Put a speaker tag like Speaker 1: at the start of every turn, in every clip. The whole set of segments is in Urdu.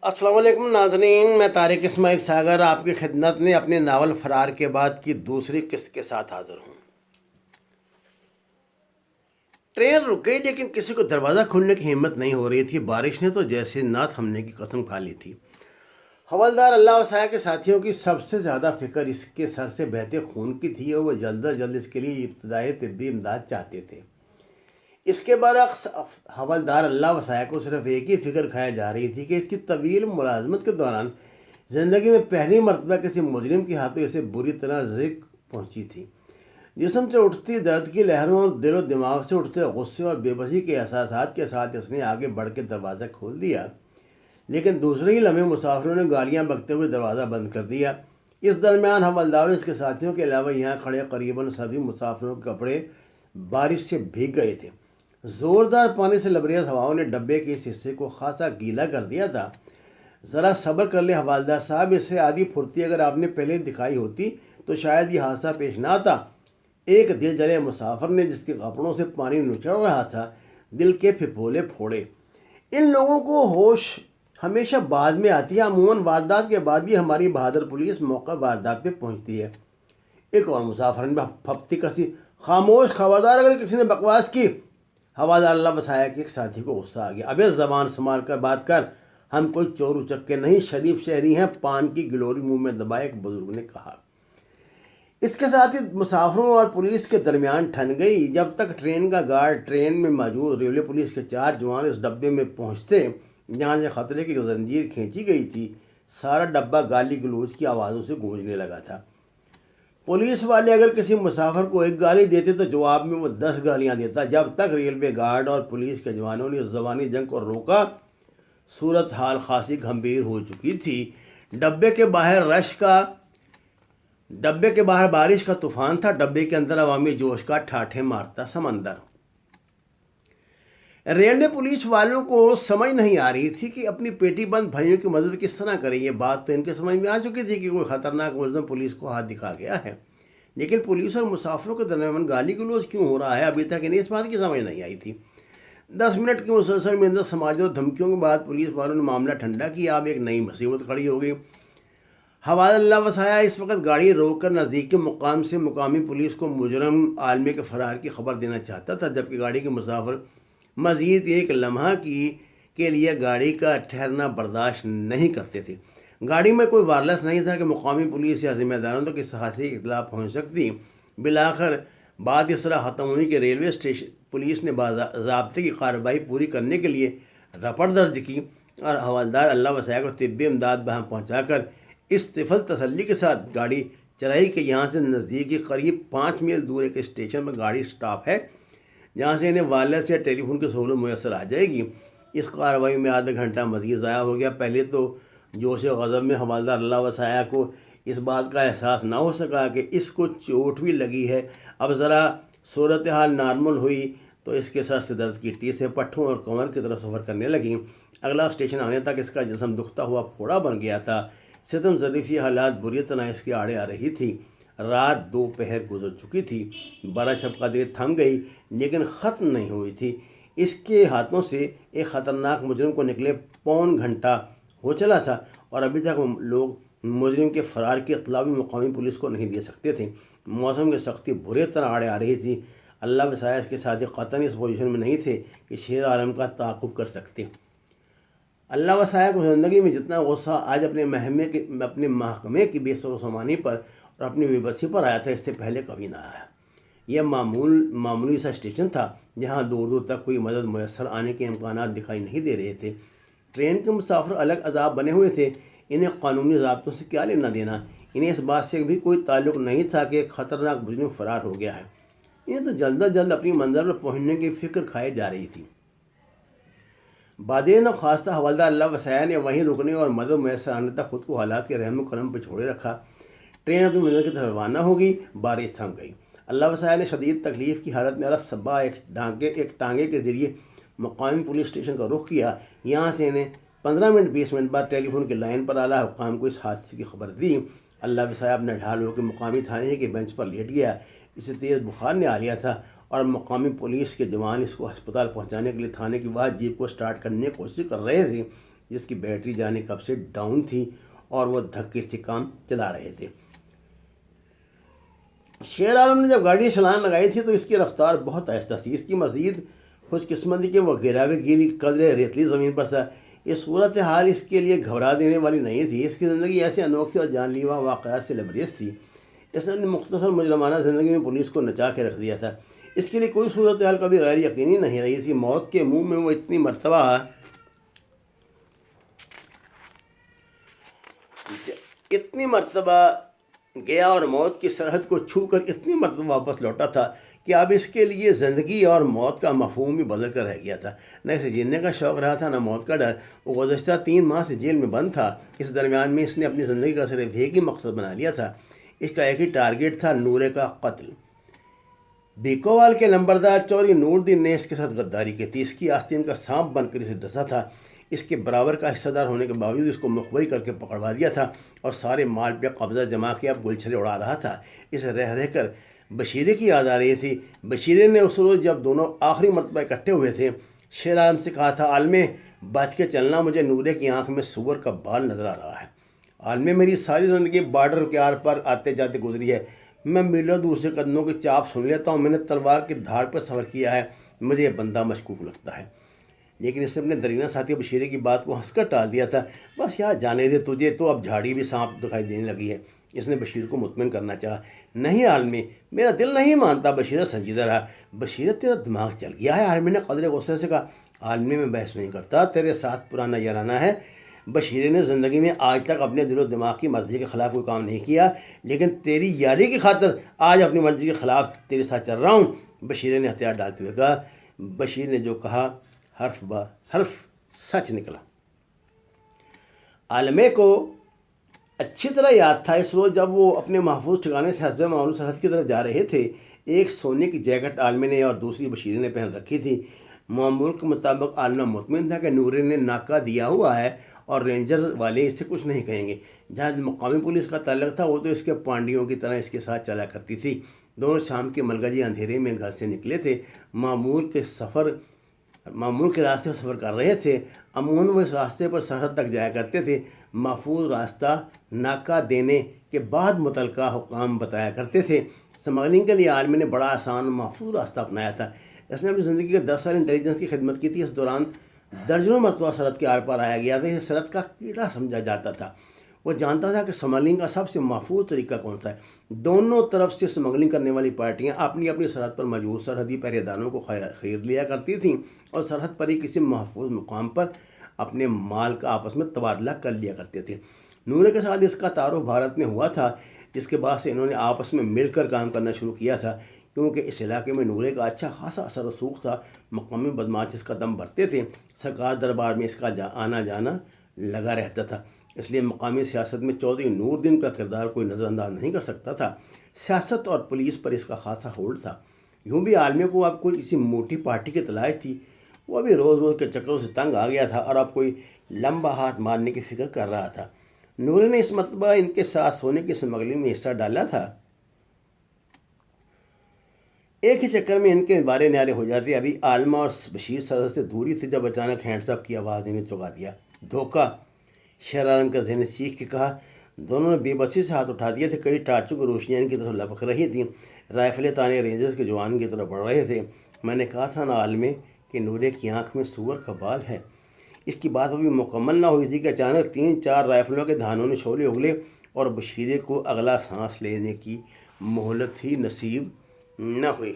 Speaker 1: السلام علیکم ناظرین، میں طارق اسماعیل ساگر آپ کی خدمت میں اپنے ناول فرار کے بعد کی دوسری قسط کے ساتھ حاضر ہوں۔ ٹرین رک گئی لیکن کسی کو دروازہ کھولنے کی ہمت نہیں ہو رہی تھی۔ بارش نے تو جیسے نہ تھمنے کی قسم کھا لی تھی۔ حوالدار اللہ وسایہ کے ساتھیوں کی سب سے زیادہ فکر اس کے سر سے بہتے خون کی تھی اور وہ جلد از جلد اس کے لیے ابتدائی طبی امداد چاہتے تھے۔ اس کے برعکس حوالدار اللہ وسایہ کو صرف ایک ہی فکر کھائی جا رہی تھی کہ اس کی طویل ملازمت کے دوران زندگی میں پہلی مرتبہ کسی مجرم کے ہاتھوں اسے بری طرح زک پہنچی تھی۔ جسم سے اٹھتی درد کی لہروں اور دل و دماغ سے اٹھتے غصے اور بے بسی کے احساسات کے ساتھ اس نے آگے بڑھ کے دروازہ کھول دیا، لیکن دوسرے ہی لمحے مسافروں نے گالیاں بکتے ہوئے دروازہ بند کر دیا۔ اس درمیان حوالدار اور اس کے ساتھیوں کے علاوہ یہاں کھڑے قریباً سبھی مسافروں کے کپڑے بارش سے بھیگ گئے تھے۔ زوردار پانی سے لبریز ہواؤں نے ڈبے کے اس حصے کو خاصا گیلا کر دیا تھا۔ ذرا صبر کر لے حوالدار صاحب، اس سے آدھی پھرتی اگر آپ نے پہلے دکھائی ہوتی تو شاید یہ حادثہ پیش نہ آتا۔ ایک دل جلے مسافر نے، جس کے کپڑوں سے پانی نچڑ رہا تھا، دل کے پھپھولے پھوڑے۔ ان لوگوں کو ہوش ہمیشہ بعد میں آتی ہے، عموماً واردات کے بعد بھی ہماری بہادر پولیس موقع واردات پہ پہنچتی ہے۔ ایک اور مسافر نے پھپتی کسی، خاموش خبردار، اگر کسی نے بکواس کی۔ حوالدار اللہ وسایہ کے ایک ساتھی کو غصہ آ گیا۔ ابے زبان سنبھال کر بات کر، ہم کوئی چور اچکے نہیں، شریف شہری ہیں، پان کی گلوری منہ میں دبائے ایک بزرگ نے کہا۔ اس کے ساتھ ہی مسافروں اور پولیس کے درمیان ٹھن گئی۔ جب تک ٹرین کا گارڈ ٹرین میں موجود ریلوے پولیس کے 4 جوان اس ڈبے میں پہنچتے جہاں سے خطرے کی زنجیر کھینچی گئی تھی، سارا ڈبہ گالی گلوچ کی آوازوں سے گونجنے لگا تھا۔ پولیس والے اگر کسی مسافر کو ایک گالی دیتے تو جواب میں وہ 10 گالیاں دیتا۔ جب تک ریلوے گارڈ اور پولیس کے جوانوں نے اس زبانی جنگ کو روکا، صورتحال خاصی گھمبیر ہو چکی تھی۔ ڈبے کے باہر بارش کا طوفان تھا، ڈبے کے اندر عوامی جوش کا ٹھاٹھے مارتا سمندر۔ ریلوے پولیس والوں کو سمجھ نہیں آ رہی تھی کہ اپنی پیٹی بند بھائیوں کی مدد کس طرح کریں۔ یہ بات تو ان کے سمجھ میں آ چکی تھی کہ کوئی خطرناک ملزم پولیس کو ہاتھ دکھا گیا ہے، لیکن پولیس اور مسافروں کے درمیان گالی گلوچ کیوں ہو رہا ہے، ابھی تک انہیں اس بات کی سمجھ نہیں آئی تھی۔ 10 منٹ کی مسلسل محنت سماجی اور دھمکیوں کے بعد پولیس والوں نے معاملہ ٹھنڈا کیا۔ اب ایک نئی مصیبت کھڑی ہو گئی۔ حوالہ اللہ وسایہ اس وقت گاڑی روک کر نزدیکی مقام سے مقامی پولیس کو مجرم عالمی کے فرار کی خبر دینا چاہتا تھا، جبکہ گاڑی کے مسافر مزید ایک لمحہ کے لیے گاڑی کا ٹھہرنا برداشت نہیں کرتے تھے۔ گاڑی میں کوئی وائرلیس نہیں تھا کہ مقامی پولیس یا ذمہ داروں تک اس حادثے کی اطلاع پہنچ سکتی۔ بالآخر بات اس طرح ختم ہوئی کہ ریلوے اسٹیشن پولیس نے باضابطے کی کارروائی پوری کرنے کے لیے رپٹ درج کی اور حوالدار اللہ وسایہ کو طبی امداد وہاں پہنچا کر اس طفل تسلی کے ساتھ گاڑی چلائی کہ یہاں سے نزدیکی قریب 5 میل دور ایک اسٹیشن پر گاڑی سٹاپ ہے، جہاں سے انہیں وائرلیس یا ٹیلی فون کی سہولت میسر آ جائے گی۔ اس کارروائی میں آدھا گھنٹہ مزید ضائع ہو گیا۔ پہلے تو جوش و غضب میں حوالدار اللہ وسایہ کو اس بات کا احساس نہ ہو سکا کہ اس کو چوٹ بھی لگی ہے۔ اب ذرا صورتحال نارمل ہوئی تو اس کے سر سے درد کی ٹیسیں پٹھوں اور کمر کی طرف سفر کرنے لگیں۔ اگلا اسٹیشن آنے تک اس کا جسم دکھتا ہوا پھوڑا بن گیا تھا۔ ستم ظریفی حالات بری طرح اس کے آڑے آ رہی تھی۔ رات دوپہر گزر چکی تھی، بارش اب قدرے تھم گئی لیکن ختم نہیں ہوئی تھی۔ اس کے ہاتھوں سے ایک خطرناک مجرم کو نکلے پون گھنٹہ ہو چلا تھا اور ابھی تک لوگ مجرم کے فرار کی اطلاع بھی مقامی پولیس کو نہیں دے سکتے تھے۔ موسم کی سختی برے طرح آڑے آ رہی تھی۔ اللہ وسایہ اس کے ساتھی قطعاً اس پوزیشن میں نہیں تھے کہ شیر عالم کا تعاقب کر سکتے۔ اللہ وسایہ کو زندگی میں جتنا غصہ آج اپنے محکمے کی بے سامانی پر اور اپنی بے بسی پر آیا تھا، اس سے پہلے کبھی نہ آیا۔ یہ معمولی سا اسٹیشن تھا جہاں دور دور تک کوئی مدد میسر آنے کے امکانات دکھائی نہیں دے رہے تھے۔ ٹرین کے مسافر الگ عذاب بنے ہوئے تھے، انہیں قانونی ضابطوں سے کیا لینا دینا۔ انہیں اس بات سے بھی کوئی تعلق نہیں تھا کہ ایک خطرناک مجرم فرار ہو گیا ہے۔ انہیں تو جلد از جلد اپنی منزل پر پہنچنے کی فکر کھائی جا رہی تھی۔ بادین خواستہ حوالدار اللہ وسایہ نے وہیں رکنے اور مدد میسر آنے تک خود کو حالات کے رحم و کرم پہ چھوڑے رکھا۔ ٹرین اپنی منزل کی طرف روانہ ہو گئی۔ بارش تھم گئی۔ اللہ وسایہ نے شدید تکلیف کی حالت میں الصبا ایک ٹانگے کے ذریعے مقامی پولیس اسٹیشن کا رخ کیا۔ یہاں سے انہیں 15-20 منٹ بعد ٹیلی فون کی لائن پر اعلیٰ حکام کو اس حادثے کی خبر دی۔ اللہ وسایہ اپنا ڈھال ہو کے مقامی تھانے کے بینچ پر لیٹ گیا۔ اسے تیز بخار نے آ لیا تھا اور مقامی پولیس کے جوان اس کو ہسپتال پہنچانے کے لیے تھانے کی واحد جیپ کو سٹارٹ کرنے کی کوشش کر رہے تھے جس کی بیٹری جانے کب سے ڈاؤن تھی اور وہ دھکے سے کام چلا رہے تھے۔ شیر عالم نے جب گاڑی چھلانگ لگائی تھی تو اس کی رفتار بہت آہستہ تھی۔ اس کی مزید خوش قسمتی کہ وہ گراوے گیری قدرے ریتلی زمین پر تھا۔ یہ صورتحال اس کے لیے گھبرا دینے والی نہیں تھی۔ اس کی زندگی ایسے انوکھی اور جان لیوا واقعات سے لبریز تھی۔ اس نے اپنی مختصر مجرمانہ زندگی میں پولیس کو نچا کے رکھ دیا تھا۔ اس کے لیے کوئی صورتحال کبھی غیر یقینی نہیں رہی تھی۔ موت کے منہ میں وہ اتنی مرتبہ گیا اور موت کی سرحد کو چھو کر اتنی مرتبہ واپس لوٹا تھا کہ اب اس کے لیے زندگی اور موت کا مفہوم ہی بدل کر رہ گیا تھا۔ نہ اسے جینے کا شوق رہا تھا، نہ موت کا ڈر۔ وہ گزشتہ 3 ماہ سے جیل میں بند تھا۔ اس درمیان میں اس نے اپنی زندگی کا صرف ایک ہی مقصد بنا لیا تھا۔ اس کا ایک ہی ٹارگیٹ تھا، نورے کا قتل۔ بیکووال کے نمبردار چوری نور الدین نے اس کے ساتھ غداری کی تھی۔ اس کی آستین کا سانپ بن کر اسے ڈسا تھا۔ اس کے برابر کا حصہ دار ہونے کے باوجود اس کو مخبری کر کے پکڑوا دیا تھا اور سارے مال پہ قبضہ جما کے اب گلچھرے اڑا رہا تھا۔ اسے رہ رہ کر بشیرے کی یاد آ رہی تھی۔ بشیرے نے اس روز جب دونوں آخری مرتبہ اکٹھے ہوئے تھے شیر عالم سے کہا تھا، عالمے بچ کے چلنا، مجھے نورے کی آنکھ میں سور کا بال نظر آ رہا ہے۔ عالمے میری ساری زندگی بارڈر کے آر پر آتے جاتے گزری ہے۔ میں میلوں دور سے قدموں کی چاپ سن لیتا ہوں۔ میں نے تلوار کی دھاڑ پر سفر کیا ہے۔ مجھے یہ بندہ مشکوک لگتا ہے۔ لیکن اس نے اپنے درینہ ساتھی بشیرے کی بات کو ہنس کر ٹال دیا تھا۔ بس یار جانے دے، تجھے تو اب جھاڑی بھی سانپ دکھائی دینے لگی ہے۔ اس نے بشیر کو مطمئن کرنا چاہا۔ نہیں عالمی، میرا دل نہیں مانتا۔ بشیرہ سنجیدہ رہا۔ بشیرہ تیرا دماغ چل گیا ہے، عالمی نے قدرے غصے سے کہا۔ عالمی میں بحث نہیں کرتا، تیرے ساتھ پرانا یارانہ ہے۔ بشیرے نے زندگی میں آج تک اپنے دل و دماغ کی مرضی کے خلاف کوئی کام نہیں کیا، لیکن تیری یاری کی خاطر آج اپنی مرضی کے خلاف تیرے ساتھ چل رہا ہوں، بشیرے نے ہتھیار ڈالتے ہوئے کہا۔ بشیر نے جو کہا حرف بہ حرف سچ نکلا۔ عالمے کو اچھی طرح یاد تھا اس روز جب وہ اپنے محفوظ ٹھکانے سے حسب معمول سرحد کی طرف جا رہے تھے۔ ایک سونے کی جیکٹ عالمے نے اور دوسری بشیرے نے پہن رکھی تھی۔ معمول کے مطابق عالمہ مطمئن تھا کہ نورے نے ناکہ دیا ہوا ہے اور رینجر والے اس سے کچھ نہیں کہیں گے۔ جہاں مقامی پولیس کا تعلق تھا وہ تو اس کے پانڈیوں کی طرح اس کے ساتھ چلا کرتی تھی۔ دونوں شام کے ملگجی اندھیرے میں گھر سے نکلے تھے، معمول کے راستے پر سفر کر رہے تھے۔ عموماً وہ اس راستے پر سرحد تک جایا کرتے تھے۔ محفوظ راستہ ناکہ دینے کے بعد متعلقہ حکام بتایا کرتے تھے۔ سمگلنگ کے لیے عالمی نے بڑا آسان محفوظ راستہ اپنایا تھا۔ اس نے اپنی زندگی کے 10 سال انٹیلیجنس کی خدمت کی تھی۔ اس دوران درجنوں مرتبہ سرحد کے آر پار آیا گیا تھا۔ یہ سرحد کا کیڑا سمجھا جاتا تھا۔ وہ جانتا تھا کہ سمگلنگ کا سب سے محفوظ طریقہ کون سا ہے۔ دونوں طرف سے سمگلنگ کرنے والی پارٹیاں اپنی اپنی سرحد پر موجود سرحدی پہرے داروں کو خرید لیا کرتی تھیں اور سرحد پر ہی کسی محفوظ مقام پر اپنے مال کا آپس میں تبادلہ کر لیا کرتے تھے۔ نورے کے ساتھ اس کا تعارف بھارت میں ہوا تھا، جس کے بعد سے انہوں نے آپس میں مل کر کام کرنا شروع کیا تھا، کیونکہ اس علاقے میں نورے کا اچھا خاصا اثر و رسوخ تھا۔ مقامی بدماش اس کا دم بھرتے تھے۔ سرکار دربار میں اس کا آنا جانا لگا رہتا تھا، اس لیے مقامی سیاست میں چودھری نور الدین کا کردار کوئی نظر انداز نہیں کر سکتا تھا۔ سیاست اور پولیس پر اس کا خاصا ہولڈ تھا۔ یوں بھی عالمی کو اب کوئی کسی موٹی پارٹی کی تلاش تھی۔ وہ ابھی روز روز کے چکروں سے تنگ آ گیا تھا اور اب کوئی لمبا ہاتھ مارنے کی فکر کر رہا تھا۔ نورے نے اس مرتبہ ان کے ساتھ سونے کی سمگلنگ میں حصہ ڈالا تھا۔ ایک ہی چکر میں ان کے بارے نعرے ہو جاتے۔ ابھی عالمہ اور بشیر سرحد سے دوری تھی جب اچانک ہینڈز اپ کی آواز نے چونکا دیا۔ دھوکہ! شیر عالم کا ذہن چیخ کے کہا۔ دونوں نے بے بسی سے ہاتھ اٹھا دیے تھے۔ کئی ٹارچوں کی روشنیاں ان کی طرف لپک رہی تھیں۔ رائفلیں تانے رینجرز کے جوان کی طرف بڑھ رہے تھے۔ میں نے کہا تھا نا عالمے کہ نورے کی آنکھ میں سور کا بال ہے۔ اس کی بات ابھی مکمل نہ ہوئی تھی کہ اچانک 3-4 رائفلوں کے دھانوں نے شعلے اگلے اور بشیرے کو اگلا سانس لینے کی مہلت ہی نصیب نہ ہوئی۔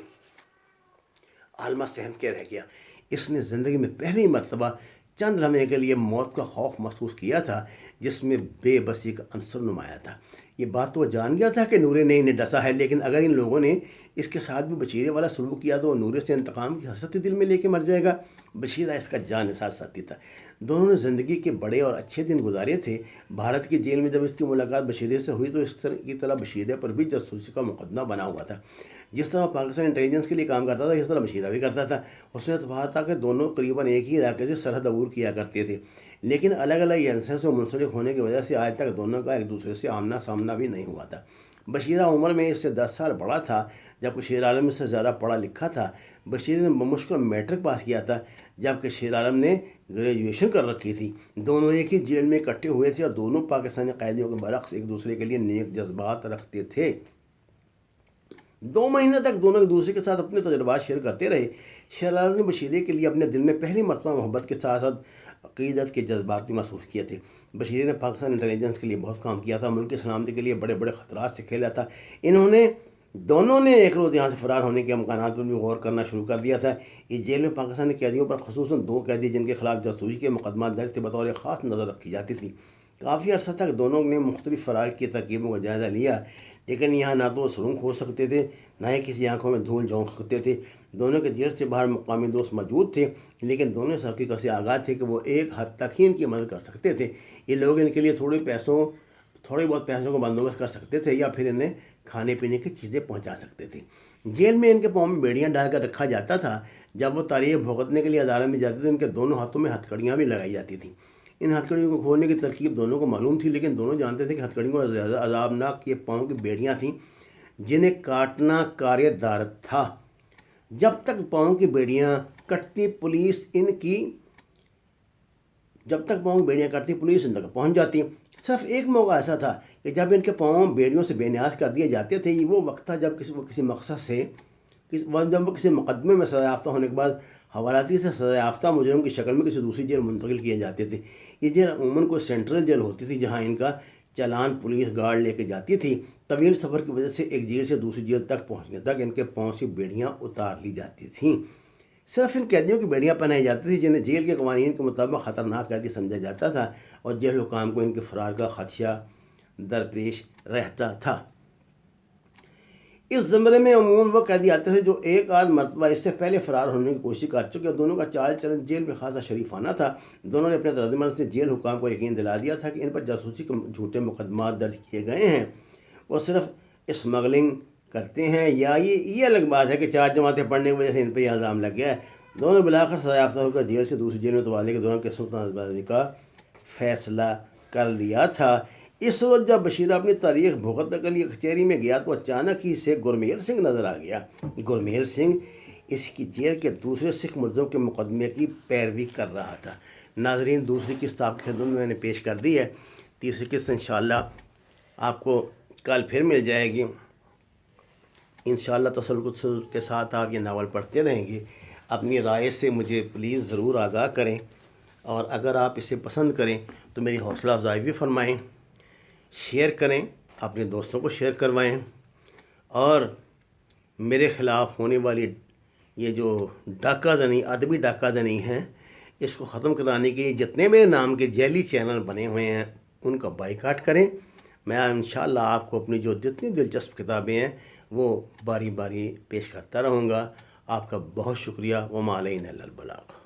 Speaker 1: عالمہ سہم کے رہ گیا۔ اس نے زندگی میں پہلی مرتبہ چند لمحے کے لیے موت کا خوف محسوس کیا تھا، جس میں بے بسی کا عنصر نمایاں تھا۔ یہ بات تو وہ جان گیا تھا کہ نورے نے انہیں ڈسا ہے، لیکن اگر ان لوگوں نے اس کے ساتھ بھی بشیرے والا سلوک کیا تو وہ نورے سے انتقام کی حسرت دل میں لے کے مر جائے گا۔ بشیرہ اس کا جان نثار ساتھی تھا۔ دونوں نے زندگی کے بڑے اور اچھے دن گزارے تھے۔ بھارت کی جیل میں جب اس کی ملاقات بشیرے سے ہوئی تو اس کی طرح بشیرے پر بھی جاسوسی کا مقدمہ بنا ہوا تھا۔ جس طرح پاکستان انٹیلیجنس کے لیے کام کرتا تھا، اس طرح بشیرہ بھی کرتا تھا۔ اس نے اتفاق تھا کہ دونوں قریباً ایک ہی علاقے سے سرحد عبور کیا کرتے تھے، لیکن الگ الگ ایجنسیوں سے منسلک ہونے کی وجہ سے آج تک دونوں کا ایک دوسرے سے آمنا سامنا بھی نہیں ہوا تھا۔ بشیرہ عمر میں اس سے 10 سال بڑا تھا، جبکہ شیر عالم اس سے زیادہ پڑھا لکھا تھا۔ بشیر نے بمشکل میٹرک پاس کیا تھا جبکہ شیر عالم نے گریجویشن کر رکھی تھی۔ دونوں ایک ہی جیل میں اکٹھے ہوئے تھے اور دونوں پاکستانی قیدیوں کے برعکس ایک دوسرے کے لیے نیک جذبات رکھتے تھے۔ 2 مہینے تک دونوں ایک دوسرے کے ساتھ اپنے تجربات شیئر کرتے رہے۔ شیر عالم نے بشیر کے لیے اپنے دل میں پہلی مرتبہ محبت کے ساتھ ساتھ عقیدت کے جذبات بھی محسوس کیے تھے۔ بشیر نے پاکستان انٹیلیجنس کے لیے بہت کام کیا تھا، ملک کی سلامتی کے لیے بڑے بڑے خطرات سے کھیلا تھا۔ دونوں نے ایک روز یہاں سے فرار ہونے کے امکانات پر بھی غور کرنا شروع کر دیا تھا۔ اس جیل میں پاکستانی قیدیوں پر خصوصاً 2 قیدی جن کے خلاف جاسوسی کے مقدمات درج تھے بطور خاص نظر رکھی جاتی تھی۔ کافی عرصہ تک دونوں نے مختلف فرار کی ترکیبوں کا جائزہ لیا، لیکن یہاں نہ تو وہ سرنگ کھود سکتے تھے نہ ہی کسی آنکھوں میں دھول جھونک سکتے تھے۔ دونوں کے جیل سے باہر مقامی دوست موجود تھے، لیکن دونوں اس حقیقت سے آگاہ تھے کہ وہ ایک حد تک ہی ان کی مدد کر سکتے تھے۔ یہ لوگ ان کے لیے تھوڑے بہت پیسوں کا بندوبست کر سکتے تھے یا پھر انہیں کھانے پینے کی چیزیں پہنچا سکتے تھے۔ جیل میں ان کے پاؤں میں بیڑیاں ڈال کر رکھا جاتا تھا۔ جب وہ تاریخ بھگتنے کے لیے عدالت میں جاتے تھے ان کے دونوں ہاتھوں میں ہتھکڑیاں بھی لگائی جاتی تھیں۔ ان ہتھکڑیوں کو کھولنے کی ترکیب دونوں کو معلوم تھی، لیکن دونوں جانتے تھے کہ ہتھکڑیوں کا زیادہ عذابناک یہ پاؤں کی بیڑیاں تھیں جنہیں کاٹنا کاریہ دارت تھا۔ جب تک پاؤں کی بیڑیاں کٹتی پولیس ان تک پہنچ جاتی۔ صرف ایک موقع ایسا تھا کہ جب ان کے پاؤں بیڑیوں سے بے نیاز کر دیے جاتے تھے۔ یہ وہ وقت تھا جب وہ کسی مقدمے میں سزا یافتہ ہونے کے بعد حوالاتی سے سزا یافتہ مجرم کی شکل میں کسی دوسری جیل منتقل کیے جاتے تھے۔ یہ جیل عموماً کوئی سینٹرل جیل ہوتی تھی جہاں ان کا چالان پولیس گارڈ لے کے جاتی تھی۔ طویل سفر کی وجہ سے ایک جیل سے دوسری جیل تک پہنچنے تک ان کے پاؤں سے بیڑیاں اتار لی جاتی تھیں۔ صرف ان قیدیوں کی بیڑیاں پہنائی جاتی تھیں جنہیں جیل کے قوانین کے مطابق خطرناک قیدی سمجھا جاتا تھا اور جیل حکام کو ان کے فرار کا خدشہ درپیش رہتا تھا۔ اس زمرے میں عموماً وہ قیدی آتے تھے جو ایک آدھ مرتبہ اس سے پہلے فرار ہونے کی کوشش کر چکے اور دونوں کا چال چلن جیل میں خاصا شریفانہ تھا۔ دونوں نے اپنے رد عمل سے جیل حکام کو یقین دلا دیا تھا کہ ان پر جاسوسی کے جھوٹے مقدمات درج کیے گئے ہیں، وہ صرف اسمگلنگ کرتے ہیں، یا یہ الگ بات ہے کہ 4 جماعتیں پڑھنے کی وجہ سے ان پہ یہ الزام لگ گیا ہے۔ دونوں بلاخر سزا یافتہ ہو کر جیل سے دوسری جیل میں تبادلے کے دوران قسمت آزمائش کا فیصلہ کر لیا تھا۔ اس روز جب بشیر اپنی تاریخ بھگتنے کے لیے کچہری میں گیا تو اچانک ہی اسے گرمیل سنگھ نظر آ گیا۔ گرمیل سنگھ اس کی جیل کے دوسرے سکھ ملزم کے مقدمے کی پیروی کر رہا تھا۔ ناظرین، دوسری قسط آپ کی خدمت میں نے پیش کر دی ہے۔ تیسری قسط انشاءاللہ آپ کو کل پھر مل جائے گی۔ انشاءاللہ تسلسل کے ساتھ آپ یہ ناول پڑھتے رہیں گے۔ اپنی رائے سے مجھے پلیز ضرور آگاہ کریں، اور اگر آپ اسے پسند کریں تو میری حوصلہ افزائی بھی فرمائیں، شیئر کریں، اپنے دوستوں کو شیئر کروائیں، اور میرے خلاف ہونے والی یہ جو ڈاکہ زنی، ادبی ڈاکہ زنی ہے، اس کو ختم کرانے کے لیے جتنے میرے نام کے جعلی چینل بنے ہوئے ہیں ان کا بائیکاٹ کریں۔ میں انشاءاللہ آپ کو اپنی جو جتنی دلچسپ کتابیں ہیں وہ باری باری پیش کرتا رہوں گا۔ آپ کا بہت شکریہ۔ وما علینا الا البلاغ۔